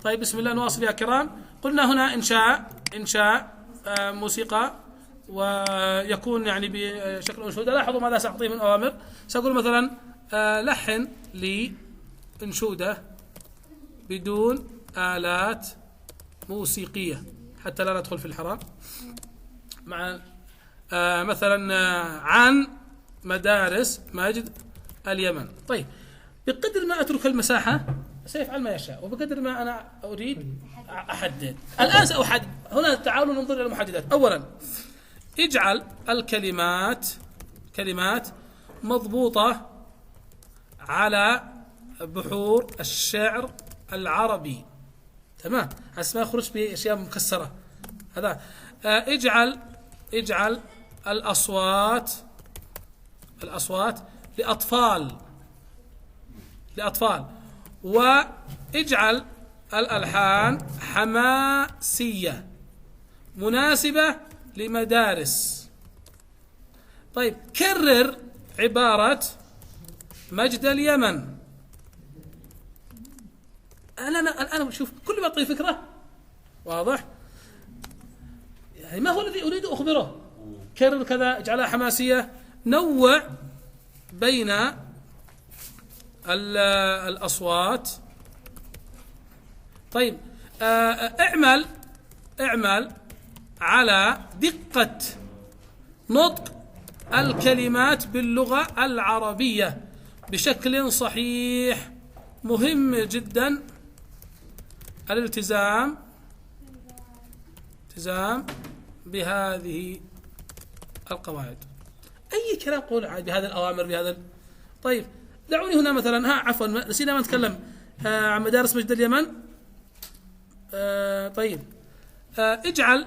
طيب بسم الله نواصل يا كرام. قلنا هنا إنشاء موسيقى ويكون يعني بشكل أنشودة. لاحظوا ماذا سأعطيه من أوامر. سأقول مثلا لحن لي أنشودة بدون آلات موسيقية حتى لا ندخل في الحرام. مع مثلا عن مدارس ماجد اليمن. طيب بقدر ما أترك المساحة سيفعل ما يشاء، وبقدر ما أنا أريد أحدد. الآن سأحدد. هنا تعالوا ننظر إلى المحددات. أولا اجعل كلمات مضبوطة على بحور الشعر العربي. تمام، ما يخرج بأشياء مكسرة. هذا اجعل الأصوات لأطفال، واجعل الألحان حماسية مناسبة لمدارس. طيب كرر عبارة مجد اليمن. أنا شوف كل ما أعطي فكرة واضح، يعني ما هو الذي أريد أخبره. كرر كذا، اجعلها حماسية، نوع بين الأصوات. طيب اعمل على دقة نطق الكلمات باللغة العربية بشكل صحيح. مهم جدا الالتزام بهذه القواعد. أي كلام قول عاد بهذه الأوامر بهذا. طيب دعوني هنا مثلا عفوا نسينا ما نتكلم عن مدارس مجد اليمن. طيب اجعل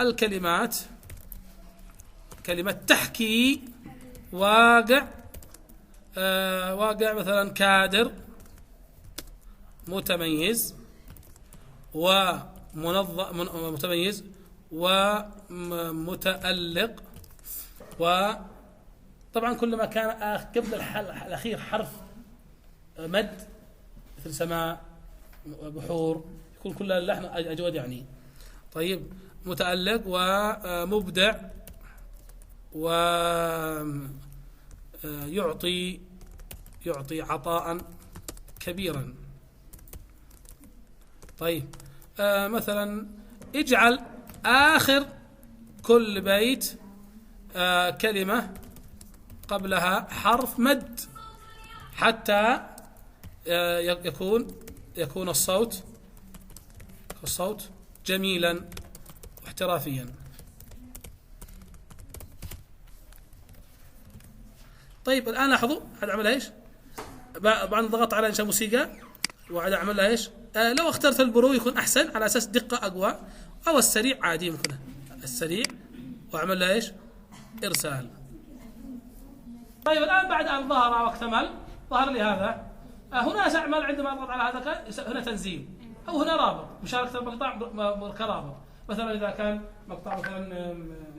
الكلمات كلمة تحكي واقع مثلا كادر متميز ومتألق. وطبعا كلما كان قبل الأخير حرف مد مثل سماء بحور يكون كل اللحن أجود يعني. طيب متألق ومبدع ويعطي عطاء كبيرا. طيب مثلا اجعل آخر كل بيت كلمة قبلها حرف مد حتى يكون الصوت جميلا واحترافيا. طيب الآن لاحظوا هذا عمل ايش؟ بعد ضغط على إنشاء موسيقى وعلى عملها ايش؟ لو اخترت البرو يكون أحسن على أساس دقة أقوى، أو السريع عادي يمكن السريع وعمل له ايش؟ إرسال. طيب الآن بعد أن ظهر واكتمل ظهر لي هذا. هنا سأعمل عندما أضغط على هذا هنا تنزيل أو هنا رابط مشاركة المقطع كرابط. مثلا إذا كان مقطع مثلا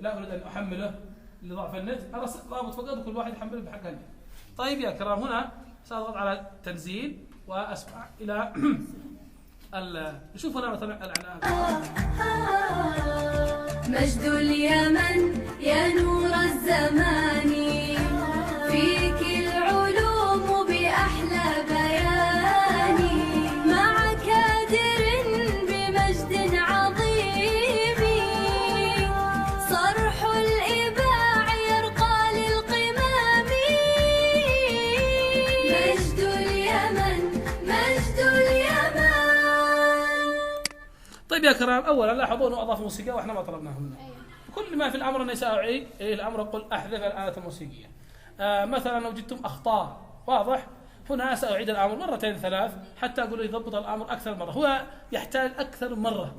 لا أريد أن أحمله لضعف النت، رابط فقط وكل واحد يحمله بحق النت. طيب يا كرام هنا سأضغط على تنزيل وأسمع إلى نشوف هنا مثلا الإعلان. مجد اليمن يا نور الزمان، فيك العلوم بأحلى بيان، مع كادر بمجد عظيم، صرح الإباع يرقى للقمام. مجد اليمن مجد اليمن. طيب يا كرام أولا لاحظوا أنه أضاف موسيقى وإحنا ما طلبناها منه. كل ما في الأمر أني سأعيد الأمر أقول أحذف الآلة الموسيقية. مثلا لو جدتم أخطاء واضح هنا سأعيد الأمر مرتين ثلاث حتى أقول يضبط الأمر أكثر مرة. هو يحتاج أكثر مرة.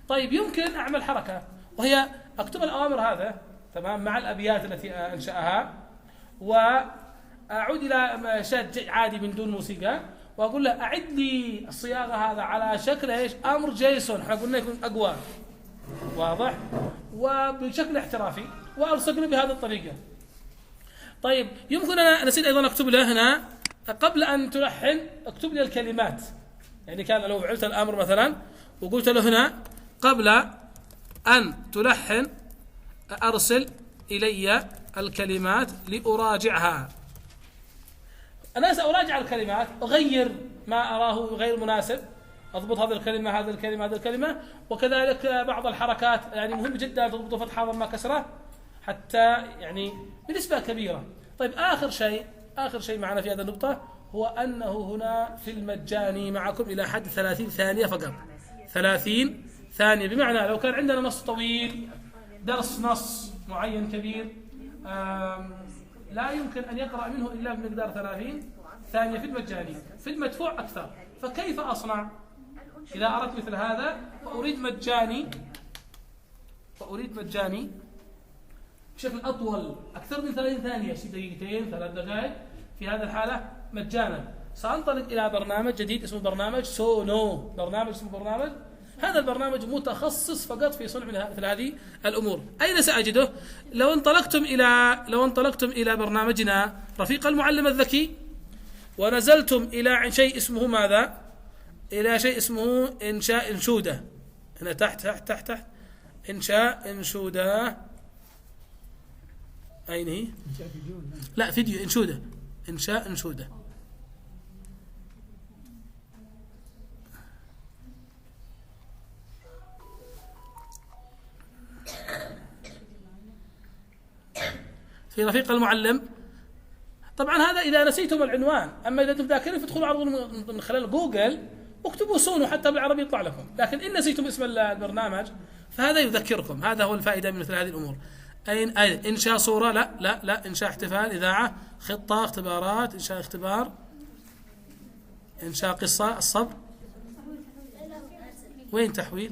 طيب يمكن أعمل حركة وهي أكتب الأوامر هذا تمام مع الأبيات التي أنشأها، وأعود إلى شات عادي من دون موسيقى وأقول له أعد لي الصياغة هذا على شكل إيش؟ أمر جيسون. احنا قلنا يكون أقوى واضح وبشكل احترافي وأرسل بهذه الطريقة. طيب يمكن أنا نسيت أيضا أكتب له هنا قبل أن تلحن اكتب لي الكلمات يعني كان لو فعلت الأمر مثلا وقلت له هنا قبل أن تلحن أرسل إلي الكلمات لأراجعها. أنا سأراجع الكلمات، أغير ما أراه غير مناسب، أضبط هذه الكلمة هذه الكلمة هذه الكلمة، وكذلك بعض الحركات يعني مهم جدا تضبط فتحة ضمة كسرة حتى يعني بنسبة كبيرة. طيب آخر شيء معنا في هذه النقطة هو أنه هنا في المجاني معكم إلى حد 30 ثانية فقط. 30 ثانية، بمعنى لو كان عندنا نص طويل، درس نص معين كبير، لا يمكن أن يقرأ منه إلا بمقدار 30 ثانية في المجاني. في المدفوع أكثر. فكيف أصنع إذا أردت مثل هذا وأريد مجاني بشكل أطول أكثر من 30 ثانية، 6 دقيقتين 3 دقائق، في هذه الحالة مجانا سأنطلق إلى برنامج جديد اسمه برنامج سونو. هذا البرنامج متخصص فقط في صنع مثل هذه الأمور. أين سأجده؟ لو انطلقتم إلى برنامجنا رفيق المعلم الذكي ونزلتم إلى شيء اسمه ماذا؟ إلى شيء اسمه إنشاء أنشودة. هنا تحت إنشاء أنشودة. أين هي؟ لا، فيديو أنشودة. إنشاء أنشودة. في رفيق المعلم. طبعا هذا إذا نسيتم العنوان، أما إذا أنتم ذاكرين فادخلوا على من خلال جوجل واكتبوا سونو حتى بالعربي يطلع لكم، لكن إن نسيتم اسم البرنامج فهذا يذكركم. هذا هو الفائدة من مثل هذه الأمور. أين إنشاء صورة؟ لا، إنشاء احتفال، إذاعة، خطة، اختبارات، إنشاء اختبار، إنشاء قصة، الصبر. وين تحويل؟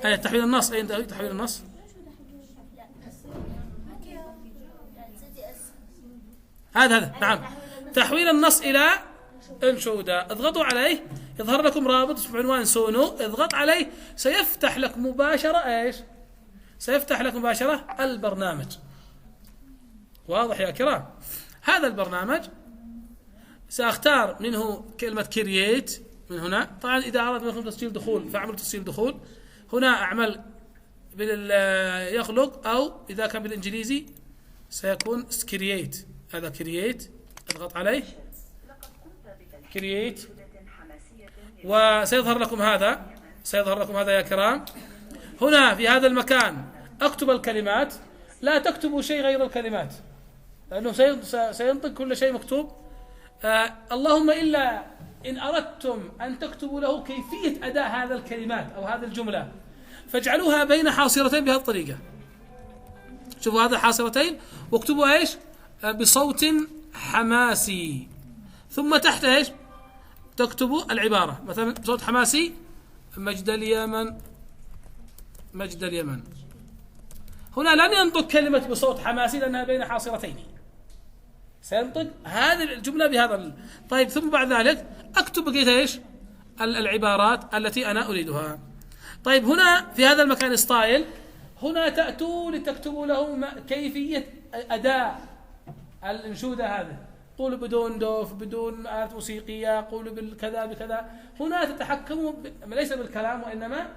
تحويل النص. أين تحويل النص؟ هذا نعم، تحويل النص إلى أنشودة. اضغطوا عليه يظهر لكم رابط اسمه عنوان سونو، اضغط عليه سيفتح لك مباشرة سيفتح لك مباشرة البرنامج. واضح يا كرام؟ هذا البرنامج سأختار منه كلمة كرييت من هنا. طبعا إذا أردت منكم تسجيل دخول فأعمل تسجيل دخول. هنا أعمل يخلق، أو إذا كان بالإنجليزي سيكون كرييت. هذا كرييت، اضغط عليه كرييت وسيظهر لكم هذا يا كرام. هنا في هذا المكان اكتب الكلمات، لا تكتبوا شيء غير الكلمات لأنه سينطق كل شيء مكتوب. اللهم إلا إن أردتم أن تكتبوا له كيفية أداء هذا الكلمات أو هذه الجملة فاجعلوها بين حاصرتين بهذه الطريقة. شوفوا هذه الحاصرتين واكتبوا بصوت حماسي، ثم تحت تكتبوا العبارة مثلا بصوت حماسي: مجد اليمن. هنا لن ينطق كلمة بصوت حماسي لأنها بين حاصرتين، سينطق هذه الجملة بهذا طيب، ثم بعد ذلك أكتب بقية العبارات التي أنا أريدها. طيب هنا في هذا المكان ستايل، هنا تأتوا لتكتبوا له كيفية أداء الأنشودة هذا. قولوا بدون دوف، بدون آلات موسيقية، قولوا بالكذا بكذا. هنا تتحكموا ليس بالكلام وإنما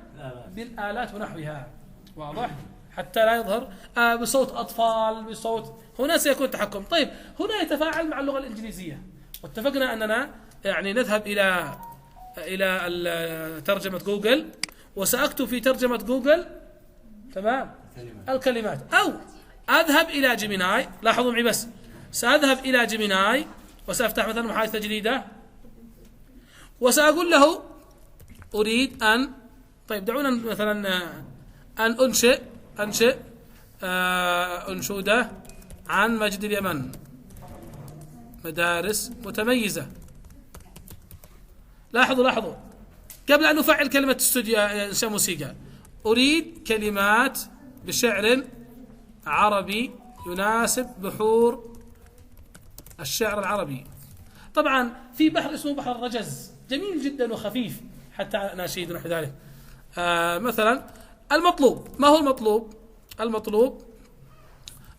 بالآلات ونحوها. واضح؟ حتى لا يظهر بصوت أطفال، بصوت. هنا سيكون التحكم. طيب هنا يتفاعل مع اللغة الإنجليزية، واتفقنا أننا يعني نذهب إلى ترجمة جوجل، وسأكتب في ترجمة جوجل تمام الكلمات، أو أذهب إلى جيميناي. لاحظوا معي بس، سأذهب إلى جيميناي وسأفتح مثلا محادثة جديدة وسأقول له أريد أن، طيب دعونا مثلا أن أنشئ أنشودة عن مجد اليمن، مدارس متميزة. لاحظوا قبل أن نفعل كلمة استوديو إنشاء موسيقى، أريد كلمات بشعر عربي يناسب بحور الشعر العربي. طبعا في بحر اسمه بحر الرجز، جميل جدا وخفيف حتى ناشيد ونحو ذلك. مثلا المطلوب، ما هو المطلوب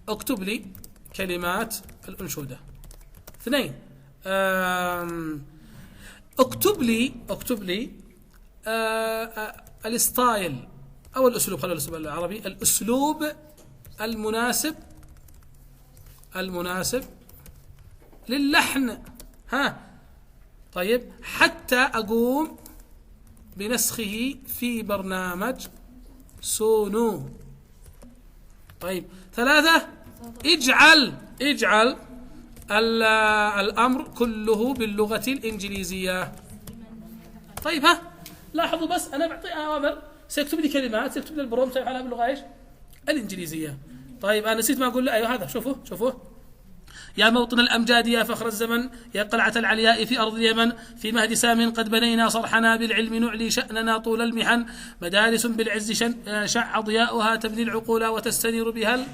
اكتب لي كلمات الأنشودة. 2 اكتب لي الستايل أو الأسلوب، خلينا الأسلوب العربي، الأسلوب المناسب للحن. طيب، حتى أقوم بنسخه في برنامج سونو. طيب، 3، اجعل الأمر كله باللغة الإنجليزية. طيب، لاحظوا بس أنا بعطي أوامر، سيكتب لي كلمات، سيكتب لي البروم، سيفعلها باللغة إيش؟ الإنجليزية. طيب، أنا نسيت ما أقول له. أيوه، هذا شوفوا يا موطن الأمجاد، يا فخر الزمن، يا قلعة العلياء في أرض اليمن، في مهد سام قد بنينا صرحنا، بالعلم نعلي شأننا طول المحن، مدارس بالعز شع ضياؤها تبني العقول وتستنير بها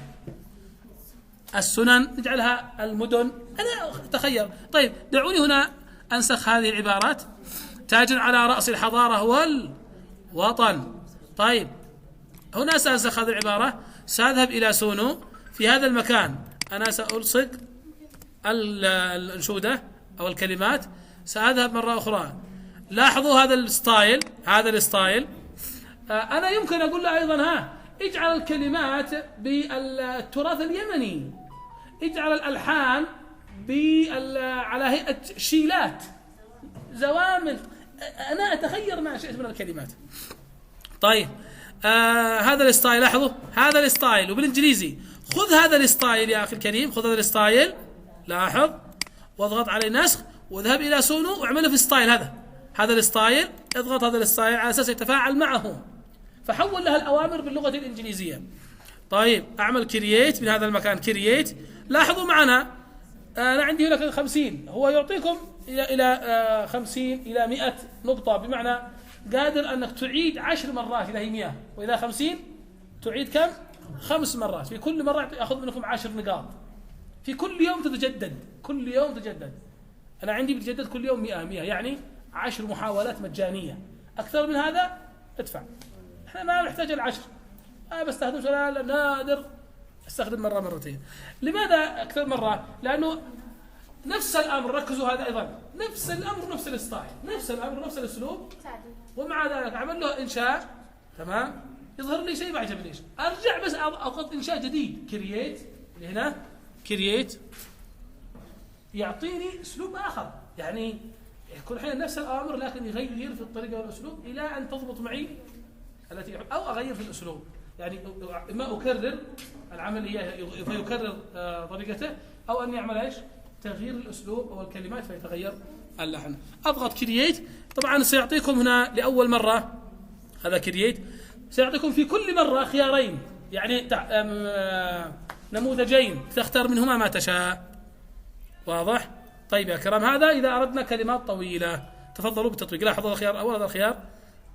السنن، نجعلها المدن. أنا أتخير. طيب، دعوني هنا أنسخ هذه العبارات. تاج على رأس الحضارة والوطن. طيب، هنا سأنسخ هذه العبارة، سأذهب إلى سونو. في هذا المكان أنا سألصق الأنشودة أو الكلمات. سأذهب مرة أخرى. لاحظوا هذا الستايل. أنا يمكن أقول له أيضا اجعل الكلمات بالتراث اليمني، اجعل الألحان على هيئة شيلات، زوامل. أنا أتخير ما شئت من الكلمات. طيب، هذا الستايل، لاحظوا هذا الستايل، وبالإنجليزي خذ هذا الستايل يا أخي الكريم، خذ هذا الستايل، لاحظ، واضغط عليه نسخ، واذهب إلى سونو واعمله في ستايل هذا الستايل. اضغط هذا الستايل على أساس يتفاعل معه، فحول لها الأوامر باللغة الإنجليزية. طيب، أعمل كرييت من هذا المكان، كرييت. لاحظوا معنا أنا عندي هنا 50، هو يعطيكم إلى 50 إلى 100 نقطة، بمعنى قادر أنك تعيد 10 مرات إذا هي 100، وإذا 50 تعيد كم؟ 5 مرات. في كل مرة يأخذ منكم 10 نقاط. في كل يوم تتجدد. أنا عندي بتجدد كل يوم 100، يعني 10 محاولات مجانية. أكثر من هذا ادفع. احنا ما نحتاج ال10. بستخدم سؤال نادر، استخدم مرة مرتين. لماذا أكثر مرة؟ لأنه نفس الأمر، ركزوا هذا أيضا، نفس الأمر نفس الستايل، نفس الأمر نفس الأسلوب، ومع ذلك أعمل له إنشاء. تمام، يظهر لي شيء ما عجبنيش، أرجع بس أضغط إنشاء جديد، كرييت اللي هنا، كرييت، يعطيني أسلوب آخر. يعني يكون حين نفس الأمر لكن يغير في الطريقة والأسلوب إلى أن تضبط معي التي، أو أغير في الأسلوب. يعني إما أكرر العملية فيكرر طريقته، أو أن يعمل إيش؟ تغيير الأسلوب أو الكلمات فيتغير اللحن. أضغط كرييت. طبعا سيعطيكم هنا لأول مرة هذا كرييت، سيعطيكم في كل مرة خيارين، يعني نموذجين تختار منهما ما تشاء. واضح؟ طيب يا كرام، هذا إذا أردنا كلمات طويلة. تفضلوا بالتطبيق. لاحظوا الخيار الأول، هذا الخيار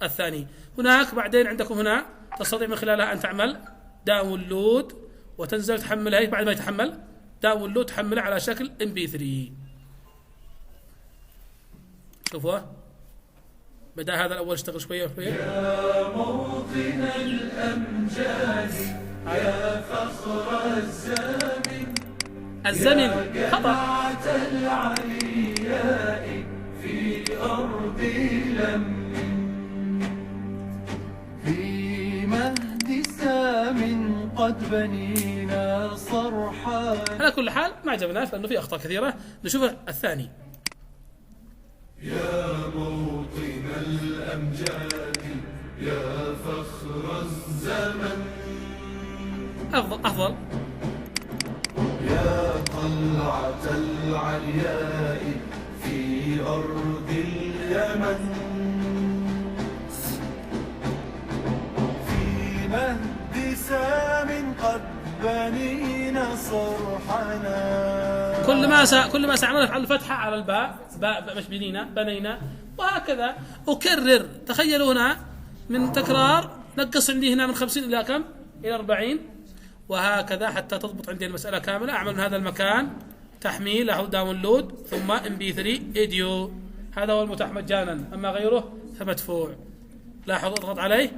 الثاني. هناك بعدين عندكم هنا تستطيع من خلالها أن تعمل داونلود وتنزل تحملها. بعد ما يتحمل داونلود تحملها على شكل MP3. شوفوا بدأ هذا الأول يشتغل شوية. يا موطن الأمجاد، يا فخر الزمن خطأ العلياء في أرض لم، في مهد سام قد بنينا صرحا. على كل حال ما عجبناش لأنه في أخطاء كثيرة. نشوف الثاني. يا موطن الأمجاد، يا فخر الزمن، أفضل. يا قلعة العلياء في أرض اليمن، في مهد سام قد بنينا صرحنا. كل ما سأعمل أفعل الفتحة على الباء، باء مش بنينا، وهكذا أكرر. تخيلوا هنا من تكرار نقص عندي هنا من 50 إلى كم؟ إلى 40، وهكذا حتى تضبط عندي المسألة كاملة. أعمل من هذا المكان تحميل أو داونلود ثم MP3 إيديو. هذا هو المتاح مجانا، أما غيره فمدفوع. لاحظوا اضغط عليه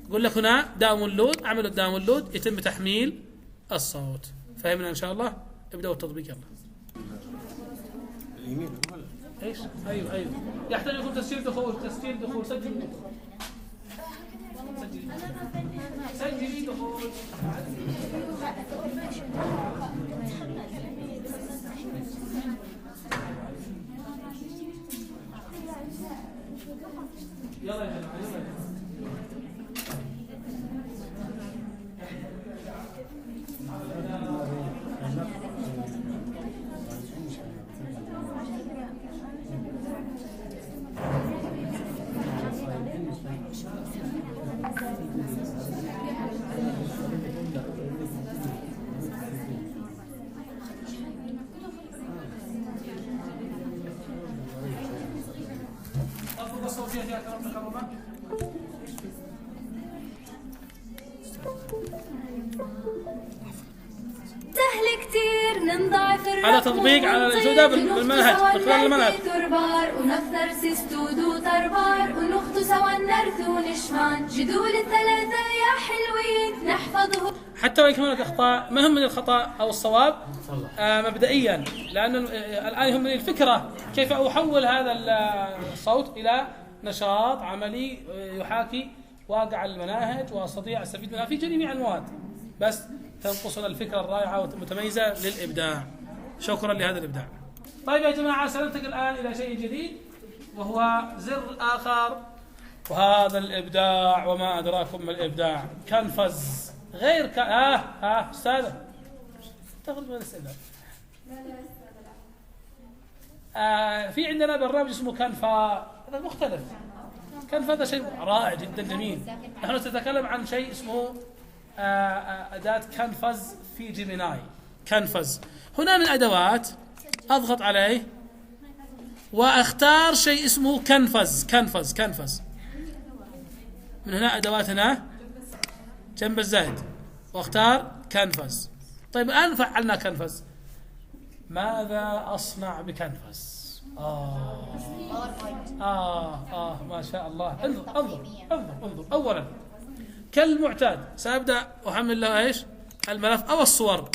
يقول لك هنا داونلود، أعمل الداونلود يتم تحميل الصوت. فهمنا إن شاء الله؟ ابدأوا التطبيق يلا. ايش؟ ايوه يحتاج لكم تسجيل دخول سجلي دخول. يلا يا جماعه سهل كتير ننضعف على تطبيق على الجودة بالمنهج من خلال المنهج. تربار ونفثر سيستودو تربار ونخطو سوا نرث ونشمان جدول الثلاثة يا حلوين نحفظه. حتى وإن كانت أخطاء ما يهمني الخطأ أو الصواب مبدئيا، لأن الآن يهمني الفكرة كيف أحول هذا الصوت إلى نشاط عملي يحاكي واقع المناهج وأستطيع أستفيد منها في جميع المواد، بس تنقصنا الفكرة الرائعة والمتميزة للإبداع. شكرا لهذا الإبداع. طيب يا جماعة سننتقل الآن إلى شيء جديد وهو زر آخر، وهذا الإبداع وما أدراكم ما الإبداع. كنفز غير أستاذة تاخذ من الاستئذان. في عندنا برنامج اسمه كنفا، هذا مختلف. كنفا هذا شيء رائع جدا جميل. نحن نتكلم عن شيء اسمه أداة كنفز في جيميناي. كنفز هنا من أدوات أضغط عليه وأختار شيء اسمه كنفز. من هنا أدوات هنا جنب الزائد واختار كنفز. طيب الآن فعلنا كنفز، ماذا أصنع بكنفز؟ ما شاء الله. انظر. أولا كالمعتاد سأبدأ أحمل له ايش؟ الملف أو الصور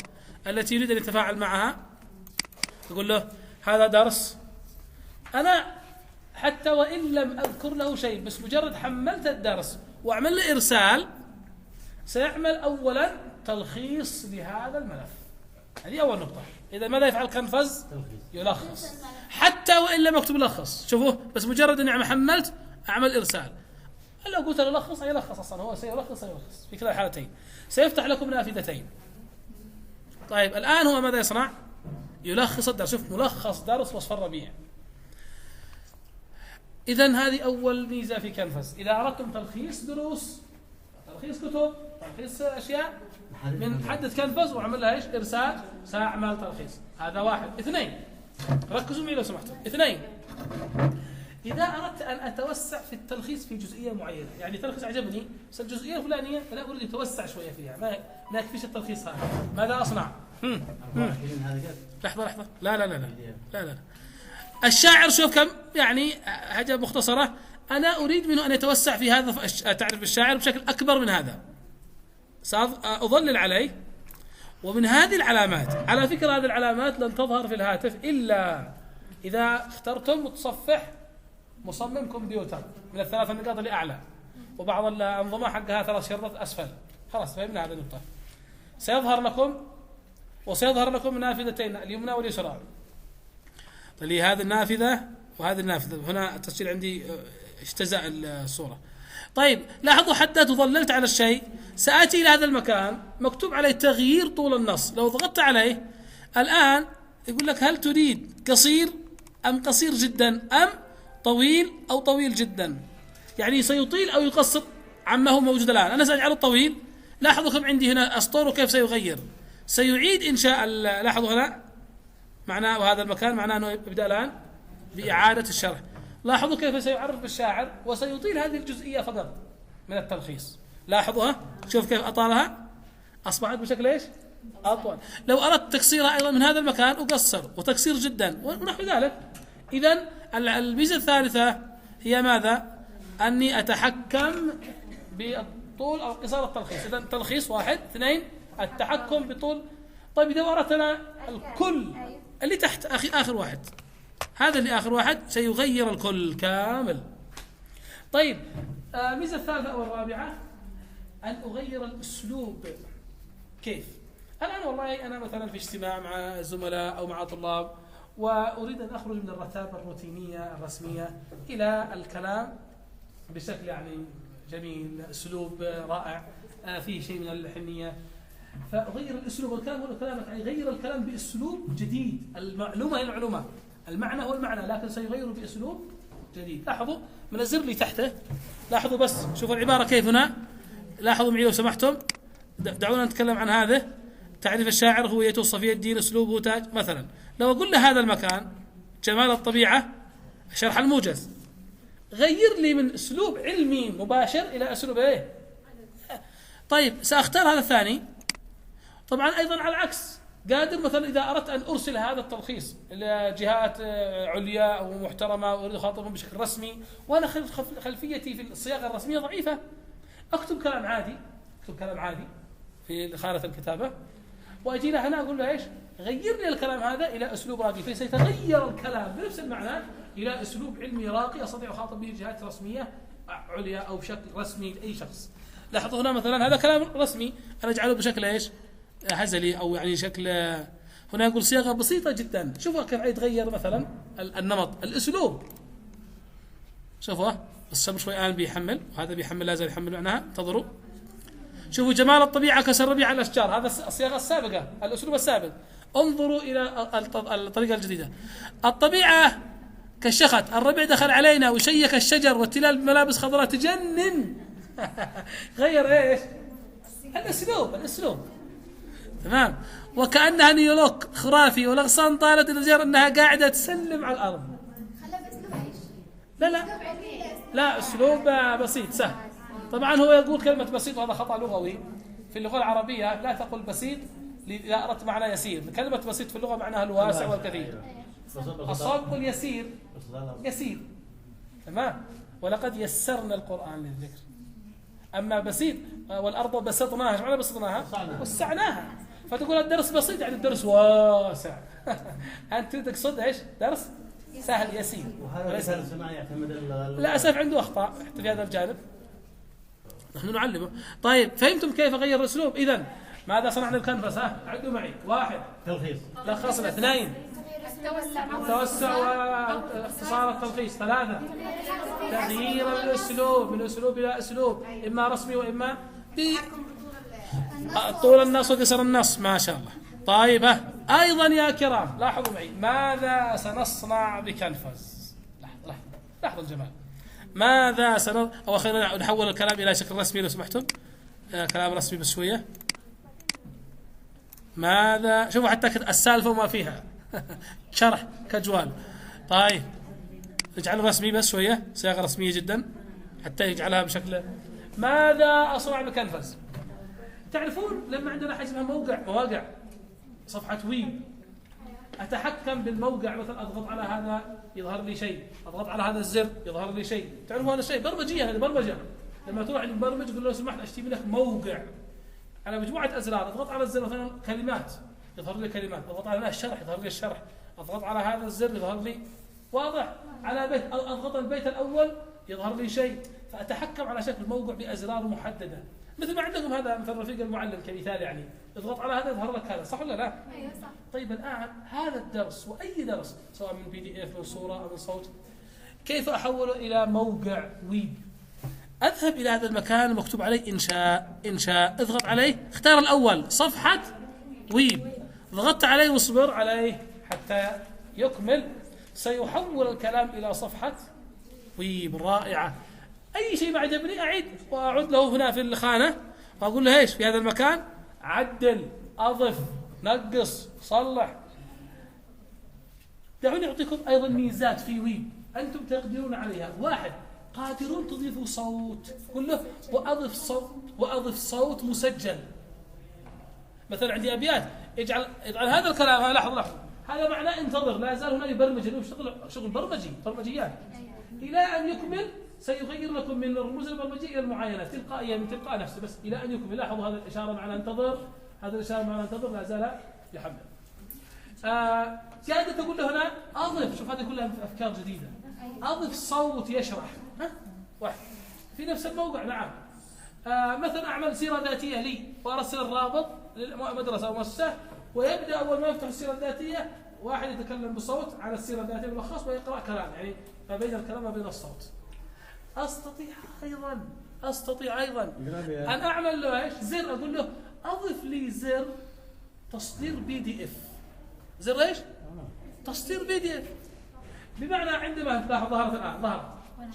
التي يريد أن يتفاعل معها. يقول له هذا درس. أنا حتى وإن لم أذكر له شيء، بس مجرد حملت الدرس وأعمل له إرسال سيعمل أولا تلخيص لهذا الملف. هذه أول نقطة. إذا ماذا يفعل كنفز؟ يلخص حتى وإن لم أكتب لخص. شوفوا بس مجرد أني حملت أعمل إرسال. لو قلت له لخص يلخص أصلا، هو سيلخص في كلا الحالتين. سيفتح لكم نافذتين. طيب الآن هو ماذا يصنع؟ يلخص الدرس. شوف ملخص درس وصف الربيع. إذن هذه أول ميزة في كنفز. إذا أردتم تلخيص دروس، تلخيص كتب، تلخيص أشياء، من حدث كنفز وأعمل لها إيش؟ إرسال. سأعمل تلخيص. هذا واحد. اثنين، ركزوا معي لو سمحتم. اثنين، إذا أردت أن أتوسع في التلخيص في جزئية معينة، يعني تلخيص عجبني بس الجزئية الفلانية أنا أريد أتوسع شوية فيها، ما يكفيش التلخيص هذا، ماذا أصنع؟ لحظة. لا. الشاعر شوف كم يعني حاجة مختصرة. أنا أريد منه أن يتوسع في هذا، تعرف الشاعر بشكل أكبر من هذا. سأظلل عليه. ومن هذه العلامات، على فكرة هذه العلامات لن تظهر في الهاتف إلا إذا اخترتم متصفح مصمم كمبيوتر من الثلاث النقاط اللي أعلى، وبعض الأنظمة حقها 3 شرطات أسفل. خلاص فهمنا هذه النقطة. سيظهر لكم نافذتين، اليمنى واليسرى. طيب هذه النافذة وهذه النافذة. هنا التسجيل عندي اجتزأ الصورة. طيب لاحظوا حتى تظللت على الشيء سآتي إلى هذا المكان مكتوب عليه تغيير طول النص. لو ضغطت عليه الآن يقول لك هل تريد قصير أم قصير جدا أم طويل أو طويل جدا، يعني سيطيل أو يقصر عما هو موجود الآن. أنا سأجعله طويل. لاحظوا كم عندي هنا أسطوره كيف سيغير. سيعيد إنشاء. لاحظوا هنا معناه وهذا المكان معناه أنه يبدأ الآن بإعادة الشرح. لاحظوا كيف سيعرف بالشاعر وسيطيل هذه الجزئية فقط من التلخيص. لاحظوها شوف كيف أطالها، أصبحت بشكل إيش؟ أطول. لو أردت تقصيرها أيضا من هذا المكان أقصر وتقصير جدا ونحو ذلك. إذن الميزة الثالثة هي ماذا؟ أني أتحكم بطول أو قصار التلخيص. إذن تلخيص 1. 2 التحكم بطول. طيب إذا أردت أنا الكل اللي تحت آخر واحد هذا اللي آخر واحد سيغير الكل كامل. طيب الميزة الثالثة أو الرابعة أن أغير الأسلوب. كيف؟ الآن والله أنا مثلا في اجتماع مع زملاء أو مع طلاب وأريد أن أخرج من الرتابة الروتينية الرسمية إلى الكلام بشكل يعني جميل، أسلوب رائع فيه شيء من الحنية، فأغير الأسلوب. والكلام هو الكلام يغير الكلام بأسلوب جديد. المعلومة هي المعلومة، المعنى هو المعنى، لكن سيغيره بأسلوب جديد. لاحظوا من الزر اللي تحته، لاحظوا بس شوفوا العبارة كيف هنا، لاحظوا معي لو سمحتم. دعونا نتكلم عن هذا. تعريف الشاعر هويته، صفية الدين، أسلوبه، تاج. مثلا لو أقول له هذا المكان جمال الطبيعة، شرح الموجز، غير لي من أسلوب علمي مباشر إلى أسلوب إيه. طيب سأختار هذا الثاني. طبعا أيضا على العكس قادر مثلا إذا أردت أن أرسل هذا التلخيص إلى جهات عليا أو محترمة وأريد أخاطبهم بشكل رسمي وأنا خلفيتي في الصياغة الرسمية ضعيفة، أكتب كلام عادي في خانة الكتابة وأجي له هنا أقول له إيش، غير لي الكلام هذا إلى أسلوب راقي، فسيتغير الكلام بنفس المعنى إلى أسلوب علمي راقي أستطيع أخاطب به جهات رسمية عليا أو بشكل رسمي لأي شخص. لاحظوا هنا مثلا هذا كلام رسمي أنا أجعله بشكل إيش، هزلي أو يعني شكل، هنا يقول صياغة بسيطة جدا. شوفوا كيف يتغير مثلا النمط، الأسلوب. شوفوا الصبر شوي الآن بيحمل، وهذا بيحمل لازم يحمل معناها، انتظروا. شوفوا جمال الطبيعة كسر ربيع الأشجار، هذا الصياغة السابقة، الأسلوب السابق. انظروا إلى الطريقة الجديدة. الطبيعة كشخت، الربيع دخل علينا وشيك الشجر والتلال بملابس خضراء تجنن. غير إيش الأسلوب. تمام. وكأنها نيولوك خرافي والأغصان طالت الأشجار أنها قاعدة تسلم على الأرض. لا أسلوب بسيط سهل. طبعا هو يقول كلمة بسيط وهذا خطأ لغوي. في اللغة العربية لا تقول بسيط إذا أردت معنى يسير. كلمة بسيط في اللغة معناها الواسع والكثير. الصواب يقول يسير. تمام. ولقد يسرنا القرآن للذكر. أما بسيط والأرض بسطناها، ايش معنى بسطناها؟ وسعناها. فتقول الدرس بسيط يعني الدرس واسع. أنت تقصد إيش؟ درس سهل يسير. وهذا مثال السماع يعتمد لا أسف عنده أخطاء حتى في هذا الجانب، نحن نعلمه. طيب فهمتم كيف غير الأسلوب؟ إذن ماذا صنعنا بالكنفس؟ عدوا معي. 1 تلخيص، لخصنا. 2 توسع واختصار التلخيص. 3 تغيير الأسلوب من أسلوب إلى أسلوب، إما رسمي وإما طول النص وقصر النص. ما شاء الله. طيب أيضا يا كرام لاحظوا معي، ماذا سنصنع بكنفس؟ لاحظوا الجمال. ماذا أو خلينا نحول الكلام إلى شكل رسمي لو سمحتم. كلام رسمي بس شوية. ماذا، شوفوا حتى السالفة وما فيها. شرح كجوال. طيب نجعله رسمي بس شوية، صياغة رسمية جدا حتى يجعلها بشكل. ماذا أصنع بكنفس؟ تعرفون لما عندنا حاجة اسمها مواقع صفحة ويب، أتحكم بالموقع، مثلا أضغط على هذا يظهر لي شيء، أضغط على هذا الزر يظهر لي شيء. تعرفوا هذا الشيء برمجية، هذه برمجة. لما تروح للمبرمج تقول له لو سمحت أشتري لك موقع على مجموعة أزرار، أضغط على الزر مثلا كلمات يظهر لي كلمات، أضغط على الشرح يظهر لي الشرح، أضغط على هذا الزر يظهر لي واضح، على بيت أضغط البيت الأول يظهر لي شيء. فأتحكم على شكل موقع بأزرار محددة، مثل ما عندكم هذا مثل رفيق المعلم كمثال، يعني اضغط على هذا يظهر لك هذا، صح ولا لا؟ ايوه صح. طيب الآن هذا الدرس وأي درس سواء من PDF من صورة أو من صوت، كيف أحوله إلى موقع ويب؟ أذهب إلى هذا المكان مكتوب عليه إنشاء، اضغط عليه، اختار الأول صفحة ويب، ضغطت عليه واصبر عليه حتى يكمل، سيحول الكلام إلى صفحة ويب رائعة. أي شيء ما عجبني أعيد وأعود له هنا في الخانة وأقول له إيش في هذا المكان، عدل، أضف، نقص، صلح. دعوني أعطيكم أيضا ميزات في ويب أنتم تقدرون عليها. 1 قادرون تضيفوا صوت، قل له وأضف صوت مسجل. مثلا عندي أبيات اجعل هذا الكلام، لاحظ هذا معناه انتظر، لا يزال هنا يبرمج، له شغل برمجيات إلى أن يكمل. سيغير لكم من الرموز البرمجية إلى المعاينات تلقائيا من تلقاء نفسه، بس إلى أن يكمل. لاحظوا هذا الإشارة معنى انتظر، هذا الإشارة معنى انتظر، لا زال يحمل. قاعدة تقول له هنا أضف، شوف هذه كلها أفكار جديدة. أضف صوت يشرح، واحد في نفس الموقع. نعم. مثلا أعمل سيرة ذاتية لي وأرسل الرابط للمدرسة أو مؤسسة، ويبدأ أول ما يفتح السيرة الذاتية واحد يتكلم بصوت على السيرة الذاتية بالأخص ويقرأ كلام، يعني ما بين الكلام وبين الصوت. أستطيع أيضا أن أعمل له إيش؟ زر، أقول له أضف لي زر تصدير PDF. زر إيش؟ تصدير PDF. بمعنى عندما لاحظ ظهرت الآن، ظهرت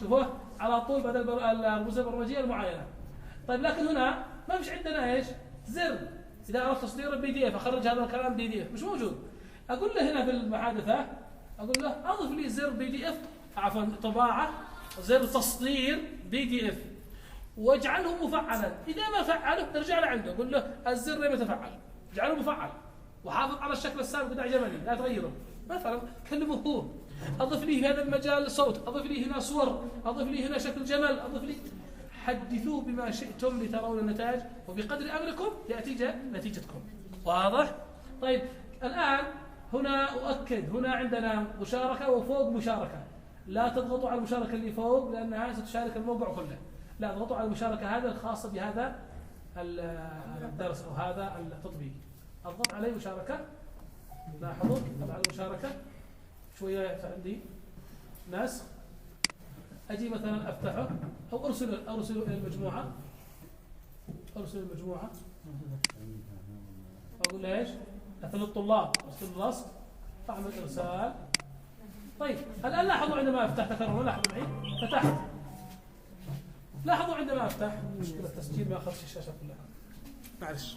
شوفوه على طول بدل الرموز البرمجية المعينة. طيب لكن هنا ما فيش عندنا إيش؟ زر. إذا أردت تصدير PDF أخرج هذا الكلام PDF مش موجود. أقول له هنا في المحادثة، أقول له أضف لي زر PDF، عفوا طباعة، زر تصدير PDF واجعله مفعلا. إذا ما فعله ارجع لعنده، قل له الزر لم يتفعل، اجعله مفعل وحافظ على الشكل السابق بتاع جملي لا تغيره. مثلا كلمه هو، أضف لي في هذا المجال صوت، أضف لي هنا صور، أضف لي هنا شكل جمل، أضف لي. حدثوه بما شئتم لترون النتائج، وبقدر أمركم يأتي نتيجتكم. واضح؟ طيب الآن هنا أؤكد، هنا عندنا مشاركة وفوق مشاركة. لا تضغطوا على المشاركة اللي فوق لأنها ستشارك الموقع كله. لا، اضغطوا على المشاركة هذا الخاصة بهذا الدرس أو هذا التطبيق. أضغط عليه مشاركة. لاحظوا أضغط على المشاركة شوية عندي ناس. أجي مثلا أفتحه أو أرسله إلى المجموعة. أرسل المجموعة. أقول له إيش؟ مثل الطلاب أرسل الرصد، أعمل إرسال. طيب الآن لاحظوا عندما أفتح، تكرروا لاحظوا معي فتحت. لاحظوا عندما أفتح، مشكلة التسجيل ما أخذش الشاشة كلها، معلش.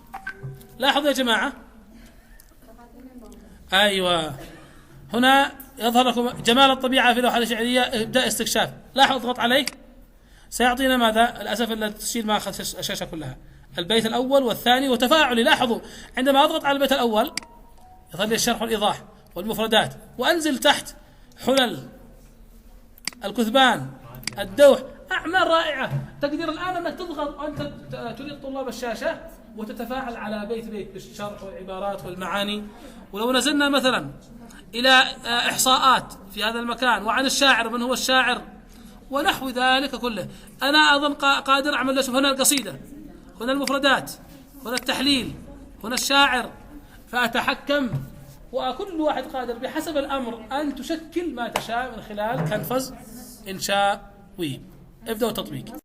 لاحظوا يا جماعة، أيوة هنا يظهر لكم جمال الطبيعة في لوحة شعرية ابدأ استكشاف. لاحظوا اضغط عليه سيعطينا ماذا؟ للأسف التسجيل ما أخذ الشاشة كلها. البيت الأول والثاني وتفاعلي. لاحظوا عندما أضغط على البيت الأول يظهر لي الشرح والإيضاح والمفردات، وأنزل تحت حلل، الكثبان، الدوح، أعمال رائعة. تقدر الآن أنك تضغط وأنت تريد طلاب الشاشة وتتفاعل على بيت بالشرح والعبارات والمعاني. ولو نزلنا مثلا إلى إحصاءات في هذا المكان وعن الشاعر من هو الشاعر ونحو ذلك كله، أنا أظن قادر أعمل له. هنا القصيدة، هنا المفردات، هنا التحليل، هنا الشاعر، فأتحكم. وكل واحد قادر بحسب الأمر أن تشكل ما تشاء من خلال كنفذ إنشاء ويب. ابدأوا تطبيق.